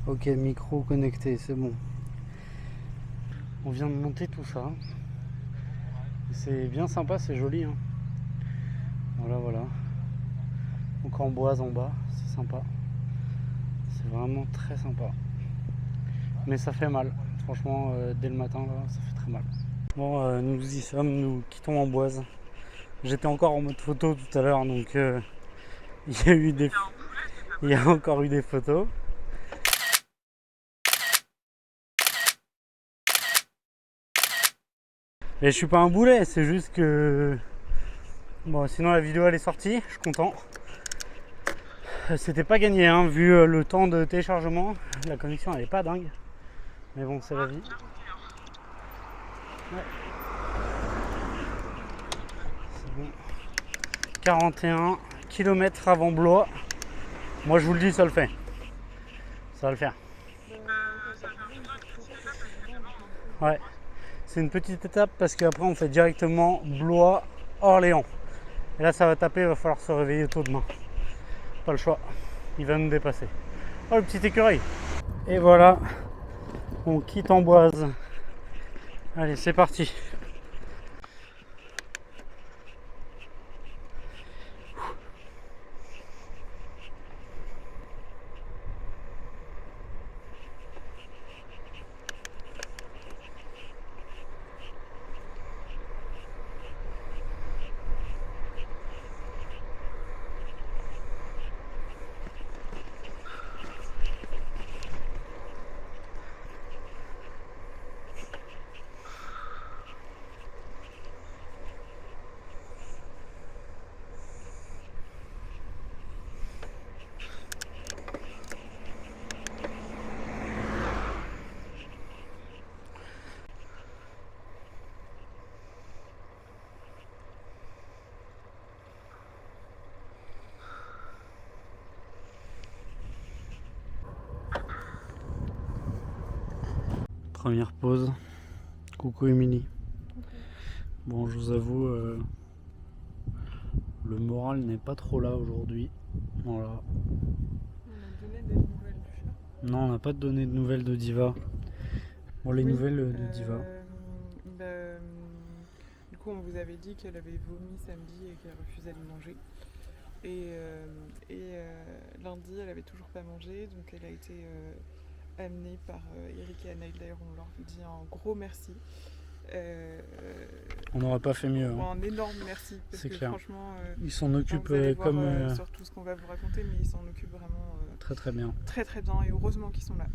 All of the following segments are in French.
Ok, micro connecté, c'est bon. On vient de monter tout ça. C'est bien sympa, c'est joli. Hein. Voilà. Donc en boise en bas, c'est sympa. C'est vraiment très sympa. Mais ça fait mal. Franchement, dès le matin, là, ça fait très mal. Bon, nous y sommes, nous quittons Amboise. J'étais encore en mode photo tout à l'heure, donc il y a encore eu des photos. Et je suis pas un boulet, c'est juste que... Bon, sinon la vidéo elle est sortie, je suis content. C'était pas gagné, hein, vu le temps de téléchargement. La connexion elle est pas dingue. Mais bon, c'est la vie. Ouais. C'est bon. 41 km avant Blois. Moi je vous le dis, ça le fait. Ça va le faire. Ouais. C'est une petite étape parce qu'après on fait directement Blois-Orléans. Et là ça va taper, il va falloir se réveiller tôt demain. Pas le choix. Il va nous dépasser. Oh, le petit écureuil. Et voilà. On quitte Amboise. Allez, c'est parti. Première pause. Coucou Émilie. Bon, je vous avoue, le moral n'est pas trop là aujourd'hui. Voilà. On a donné des nouvelles du chat. Non, on n'a pas donné de nouvelles de Diva. Bon, les nouvelles de Diva. Du coup, on vous avait dit qu'elle avait vomi samedi et qu'elle refusait de manger. Et lundi, elle avait toujours pas mangé, donc elle a été amenée par Eric et Anaïs. D'ailleurs, on leur dit un gros merci. On n'aurait pas fait mieux. Hein. Un énorme merci, parce c'est que clair. Franchement, ils s'en occupent vous allez voir, comme sur tout ce qu'on va vous raconter, mais ils s'en occupent vraiment très bien. Très bien, et heureusement qu'ils sont là.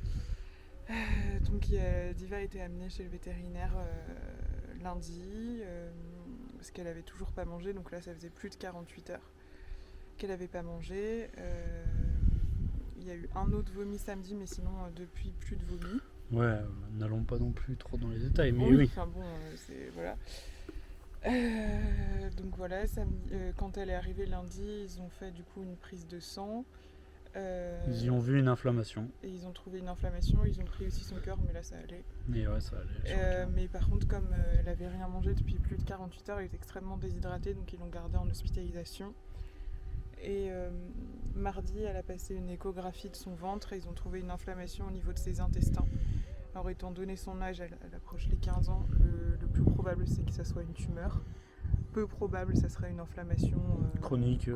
Donc Diva a été amenée chez le vétérinaire lundi, parce qu'elle avait toujours pas mangé, donc là ça faisait plus de 48 heures qu'elle avait pas mangé. Il y a eu un autre vomi samedi, mais sinon depuis plus de vomi. Ouais, n'allons pas non plus trop dans les détails, mais oui. oui. Enfin bon, c'est voilà. Donc voilà, quand elle est arrivée lundi, ils ont fait du coup une prise de sang. Ils y ont vu une inflammation. Et ils ont trouvé une inflammation, ils ont pris aussi son cœur, mais là ça allait. Mais ouais, ça allait. Mais par contre, comme elle avait rien mangé depuis plus de 48 heures, elle était extrêmement déshydratée, donc ils l'ont gardée en hospitalisation. Et mardi, elle a passé une échographie de son ventre et ils ont trouvé une inflammation au niveau de ses intestins. Alors étant donné son âge, elle approche les 15 ans, le plus probable c'est que ça soit une tumeur. Peu probable, ça serait une inflammation chronique,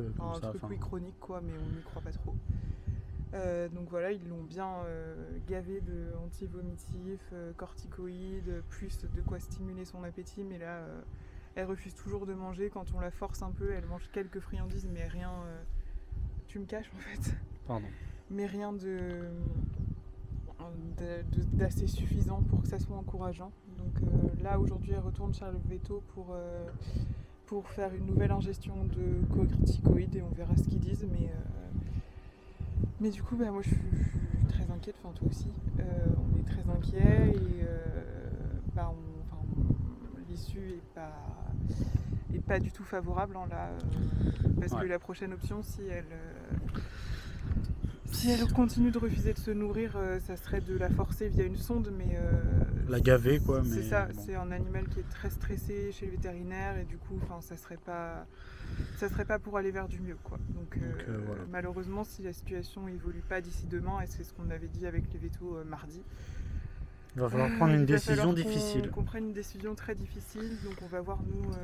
chronique quoi, mais on n'y croit pas trop. Donc voilà, ils l'ont bien gavé de anti-vomitifs, corticoïdes, plus de quoi stimuler son appétit, mais là elle refuse toujours de manger. Quand on la force un peu, elle mange quelques friandises, mais rien. Tu me caches en fait. Pardon. Mais rien d'assez suffisant pour que ça soit encourageant. Donc là aujourd'hui elle retourne chez le veto pour faire une nouvelle ingestion de corticoïdes et on verra ce qu'ils disent, mais du coup moi je suis très inquiète, enfin toi aussi, on est très inquiet et l'issue est pas du tout favorable hein, là, parce que la prochaine option, si elle continue de refuser de se nourrir, ça serait de la forcer via une sonde, mais la gaver quoi. C'est Mais ça, bon. c'est un animal qui est très stressé chez le vétérinaire et du coup, ça serait pas pour aller vers du mieux quoi. Donc Voilà. malheureusement, si la situation évolue pas d'ici demain, et c'est ce qu'on avait dit avec les vétos mardi, Il va falloir prendre une décision qu'on difficile. prenne une décision très difficile. Donc on va voir nous Ce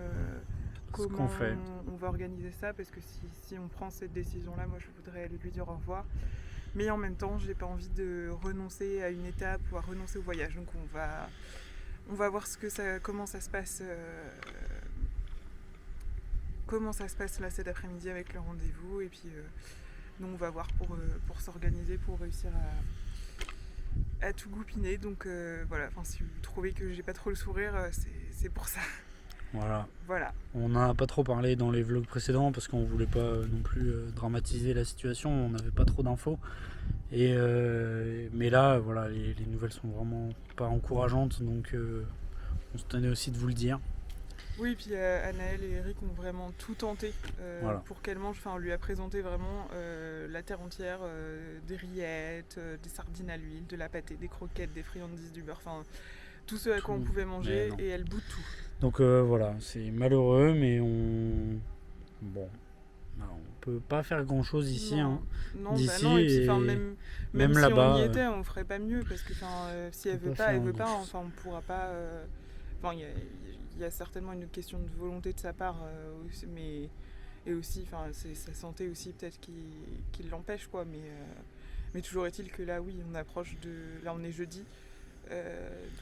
comment qu'on fait. on va organiser ça, parce que si on prend cette décision là, moi je voudrais aller lui dire au revoir. Mais en même temps, j'ai pas envie de renoncer à une étape ou à renoncer au voyage. Donc on va voir comment ça se passe là cet après-midi avec le rendez-vous. Et puis nous on va voir pour s'organiser, pour réussir à tout goupiner. Donc voilà, si vous trouvez que j'ai pas trop le sourire, c'est pour ça. Voilà. On n'en a pas trop parlé dans les vlogs précédents parce qu'on voulait pas non plus dramatiser la situation, on n'avait pas trop d'infos. Mais là, voilà, les nouvelles sont vraiment pas encourageantes, donc on se tenait aussi de vous le dire. Oui, puis Anaël et Eric ont vraiment tout tenté pour qu'elle mange. Enfin, on lui a présenté vraiment la terre entière, des rillettes, des sardines à l'huile, de la pâtée, des croquettes, des friandises, du beurre, enfin tout ce à quoi on pouvait manger, et elle boude tout. Donc voilà, c'est malheureux, mais on peut pas faire grand chose ici. Non, d'ici, bah non, et puis, même si là-bas, on y était, on ferait pas mieux, parce que si elle veut pas, elle veut pas. Enfin, on pourra pas. Il y a certainement une question de volonté de sa part, mais et aussi, c'est sa santé aussi peut-être qui l'empêche quoi. Mais toujours est-il que là, oui, on approche là, on est jeudi.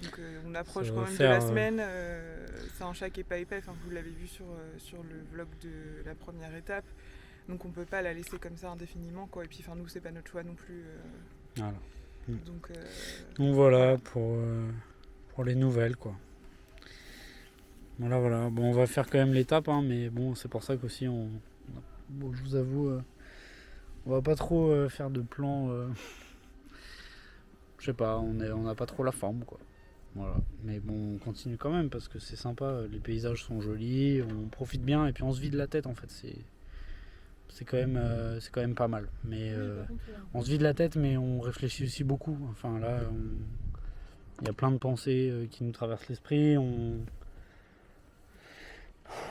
Donc on approche quand même de la semaine. C'est un chat qui est pas épais. Vous l'avez vu sur le vlog de la première étape. Donc on peut pas la laisser comme ça indéfiniment quoi. Et puis nous c'est pas notre choix non plus. Voilà. Donc voilà pour les nouvelles quoi. Voilà. Bon, on va faire quand même l'étape, mais bon, c'est pour ça qu'aussi je vous avoue, on va pas trop faire de plans. Je sais pas, on n'a pas trop la forme quoi. Voilà. Mais bon, on continue quand même parce que c'est sympa, les paysages sont jolis, on profite bien et puis on se vide la tête en fait. C'est quand même pas mal. Mais on se vide la tête, mais on réfléchit aussi beaucoup. Enfin là, il y a plein de pensées qui nous traversent l'esprit.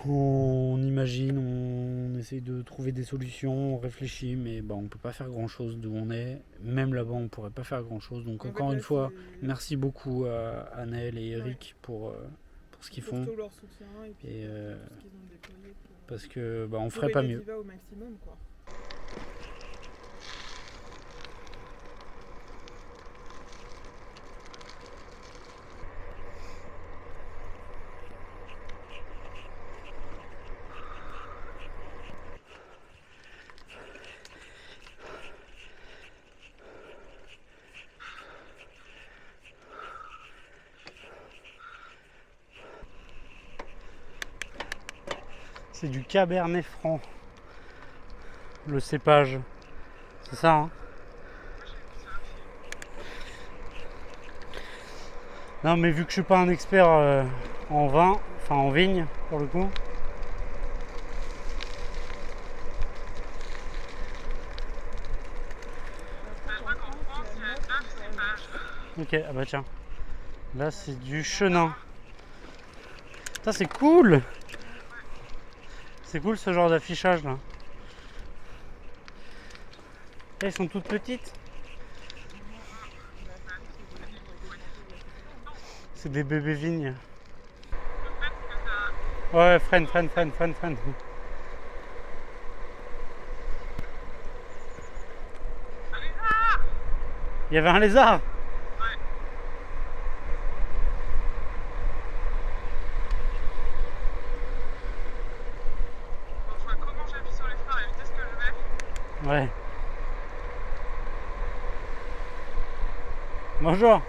On imagine, on essaye de trouver des solutions, on réfléchit, mais on peut pas faire grand chose d'où on est. Même là-bas, on pourrait pas faire grand chose. Donc encore une fois, merci beaucoup à Anaël et Eric pour ce qu'ils font. Pour tout leur soutien et puis tout ce qu'ils ont déployé parce que on ferait pas mieux. Au maximum, quoi. C'est du Cabernet Franc, le cépage, c'est ça Non mais vu que je suis pas un expert en vin, en vigne pour le coup. Ok, ah bah tiens, là c'est du chenin. Ça c'est cool. C'est cool ce genre d'affichage là. Là, ils sont toutes petites. C'est des bébés vignes. Ouais, freine. Il y avait un lézard. Ouais. Bonjour.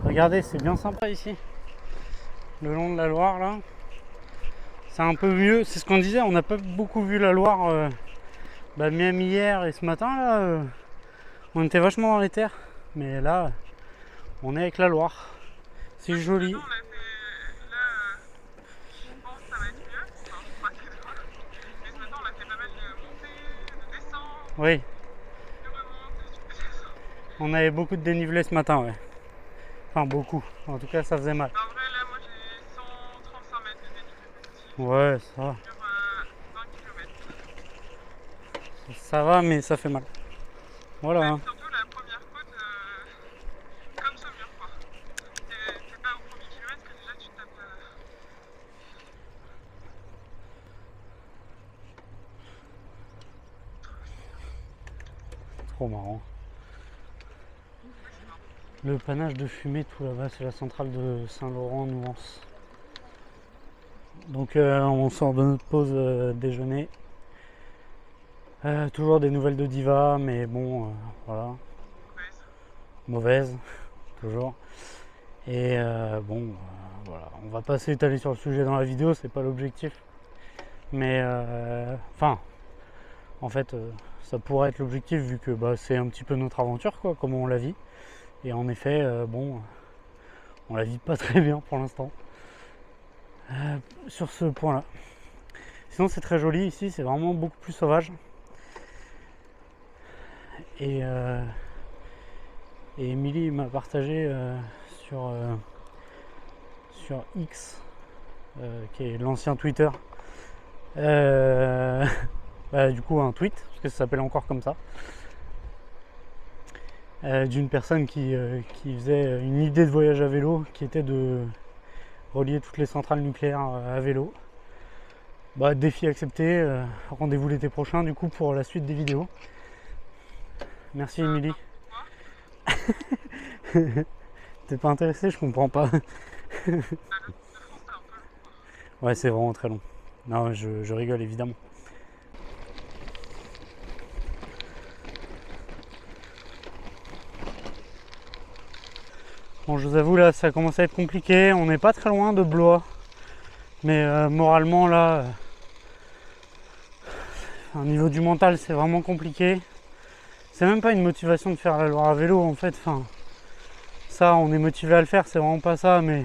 Regardez, c'est bien sympa ici. Le long de la Loire là. c'est un peu mieux. C'est ce qu'on disait, on n'a pas beaucoup vu la Loire, même hier et ce matin là, on était vachement dans les terres, mais là on est avec la Loire, c'est joli. Là, on pense que ça va être mieux, enfin, on croise les doigts. Mais ce matin, on a fait pas mal de montées, de descentes, Oui, de remontées, de descentes. on avait beaucoup de dénivelé ce matin, ouais. Enfin beaucoup, en tout cas ça faisait mal. En vrai, là, moi j'ai 135 mètres de dénivelé positif Ouais, ça va. sur 20 km. Ça va, mais ça fait mal. Voilà. Ouais, Hein. surtout la première côte, comme Saumur, quoi. T'es pas au premier kilomètre que déjà tu tapes. Trop marrant. Le panache de fumée tout là-bas, c'est la centrale de Saint-Laurent-Nouance. Donc on sort de notre pause déjeuner. Toujours des nouvelles de Diva, mais bon, voilà. Mauvaise, toujours. Et voilà, on va pas s'étaler sur le sujet dans la vidéo, c'est pas l'objectif. Mais en fait, ça pourrait être l'objectif vu que c'est un petit peu notre aventure, quoi, comment on la vit. Et en effet, on la vit pas très bien pour l'instant. Sur ce point-là. Sinon, c'est très joli ici, c'est vraiment beaucoup plus sauvage. Et Émilie m'a partagé sur X, qui est l'ancien Twitter, du coup un tweet, parce que ça s'appelle encore comme ça, d'une personne qui faisait une idée de voyage à vélo, qui était de relier toutes les centrales nucléaires à vélo. Défi accepté, rendez-vous l'été prochain du coup pour la suite des vidéos. Merci Émilie. T'es pas intéressé, je comprends pas. Ouais, c'est vraiment très long. Non, je rigole évidemment. Bon, je vous avoue, là, ça commence à être compliqué. On n'est pas très loin de Blois. Mais moralement, là, au niveau du mental, c'est vraiment compliqué. C'est même pas une motivation de faire la Loire à vélo, en fait. Enfin, ça, on est motivé à le faire, c'est vraiment pas ça. Mais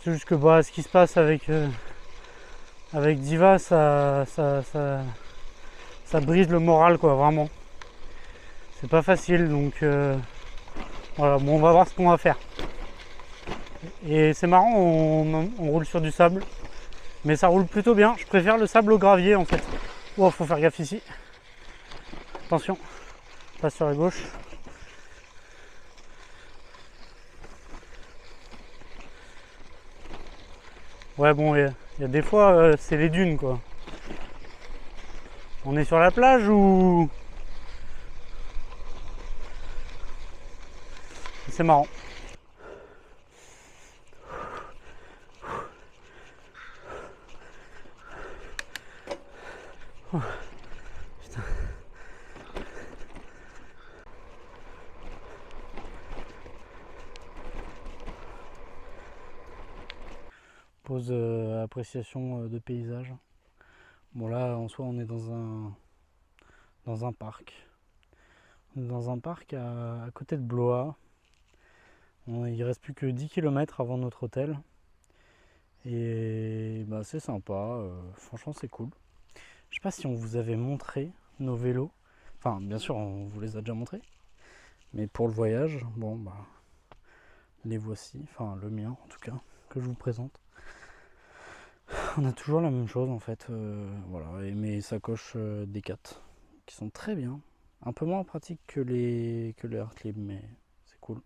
c'est juste que ce qui se passe avec Diva, ça brise le moral, quoi, vraiment. C'est pas facile, donc voilà, bon, on va voir ce qu'on va faire. Et c'est marrant, on roule sur du sable, mais ça roule plutôt bien. Je préfère le sable au gravier, en fait. Oh, faut faire gaffe ici. Attention, passe sur la gauche. Ouais, bon, il y a des fois, c'est les dunes, quoi. On est sur la plage ou... C'est marrant. Oh, putain. Pause appréciation de paysage. Bon là en soi on est dans un parc. On est dans un parc à côté de Blois. Il reste plus que 10 km avant notre hôtel. Et c'est sympa, franchement c'est cool. Je sais pas si on vous avait montré nos vélos. Enfin bien sûr on vous les a déjà montrés. Mais pour le voyage, les voici. Enfin le mien en tout cas, que je vous présente. On a toujours la même chose en fait. Voilà. Et mes sacoches Decat qui sont très bien. Un peu moins pratiques que les Hartlib, mais c'est cool.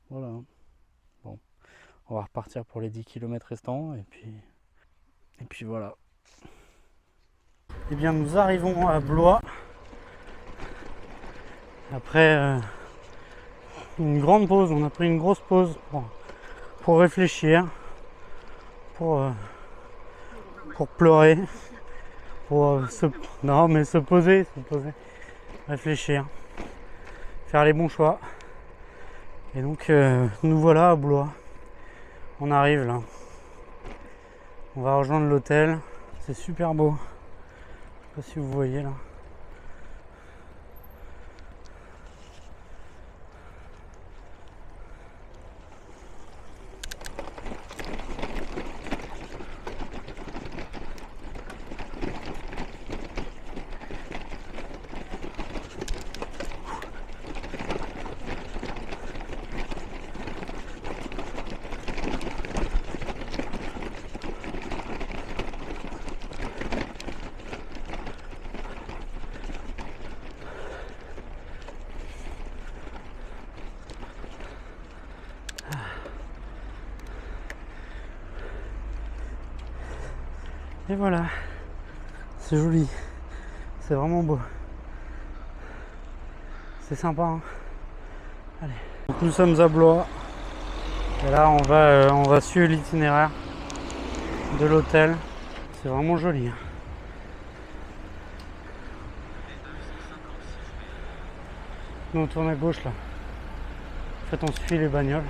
Voilà. Bon. On va repartir pour les 10 km restants et puis voilà. Eh bien nous arrivons à Blois. Après une grande pause, on a pris une grosse pause pour réfléchir, pour pleurer, se poser, réfléchir, faire les bons choix. Et donc nous voilà à Blois. On arrive là. On va rejoindre l'hôtel. C'est super beau. Je sais pas si vous voyez là. Et voilà, c'est joli, c'est vraiment beau, c'est sympa, hein. Allez. Donc nous sommes à Blois, et là on va suivre l'itinéraire de l'hôtel, c'est vraiment joli. Nous on tourne à gauche là, en fait on suit les bagnoles.